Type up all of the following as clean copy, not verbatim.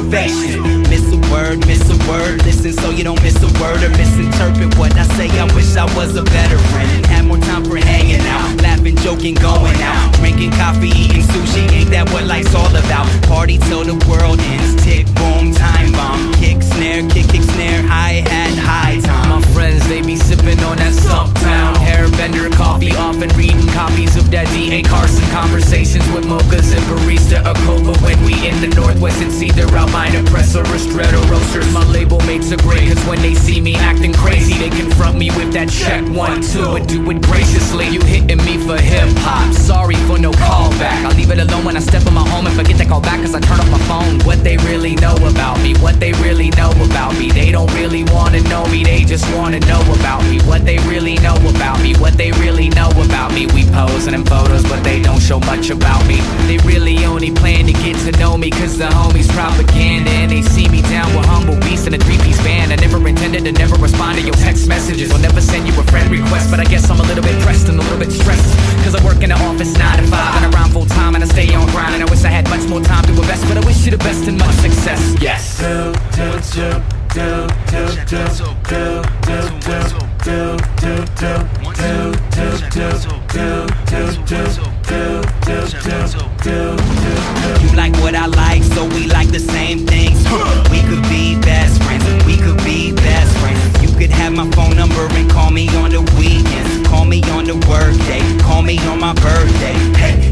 motivation. Miss a word, listen so you don't miss a word or misinterpret what I say. I wish I was a better friend and had more time for hanging out, laughing, joking, going out, drinking coffee, eating sushi. Ain't that what life's all about? Party till the world ends. Tick, boom, time bomb. Kick, snare, kick, snare, hi-hat, high time. My friends, they be sipping on that Stumptown Airbender coffee, often reading copies of that D.A. Carson. Conversations with mochas and barista Akova when we in the Northwest and see their Albina press or Ristretto roasters. My label mates agree, cause when they see me acting crazy, they confront me with that check 1, 2 and do it graciously. You hitting me for hip-hop, sorry for no callback. I'll leave it alone when I step in my home and forget that call back, cause I turn off my phone. What they really know about me, what they really know about me. They don't really wanna know me, they just wanna know about me. What they really know about me, what they really know about me. We posing in photos, but they don't show much about me. They really only plan to get to know me cause the homies propaganda, and they see me down with humble beasts in a 3-piece band. I never intended to never respond to your text messages or never send you a friend request, but I guess I'm a little bit pressed and a little bit stressed, cause I work in the office 9 to 5 and around full time, and I stay on grind, and I wish I had much more time to invest, but I wish you the best and much success. Yes. You like what I like, so we like the same things. We could be best friends, we could be best friends. You could have my phone number and call me on the weekends, call me on the work day, call me on my birthday.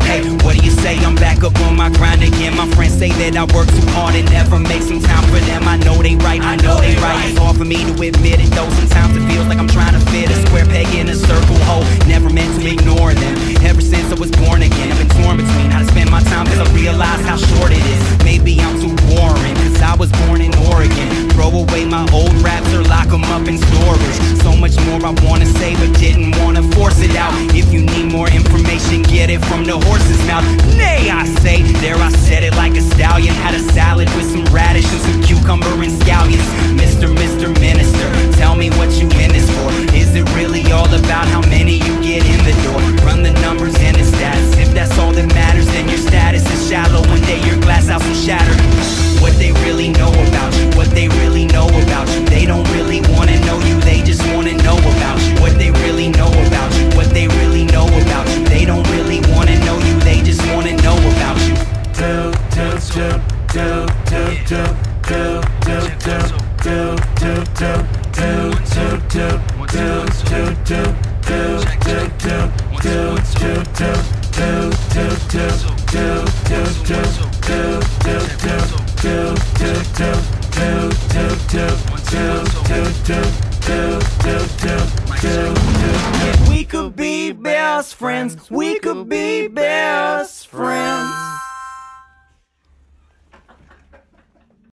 Hey, what do you say? I'm back up on my grind again. My friends say that I work too hard and never make some time for them. I know they right, I know they right. It's hard for me to admit it though. Sometimes it feels like I'm trying to fit a square peg in a circle hole. Never meant to ignore them. Ever since I was born again, I've been torn between how to spend my time, cause I realize how short it is. Maybe I'm too boring, cause I was born in Oregon. Throw away my old raps or lock them up in storage. So much more I wanna say but didn't wanna force it out. If you need more information, get it from the horse's mouth. Nay, I say, there I said it like a stallion. Had a salad with some radish and some cucumber and scallions. Mr. Minister, tell me what you in this for. Is it really all about how many you get in the door? Run the numbers and the stats. If that's all that matters, then your status is shallow. One day your glass house will shatter. What they really know about you, what they really know about you. They don't really wanna know you, they just wanna know about you. What they really know about you, what they really know about you. They don't really wanna know you, they just wanna know about you. Do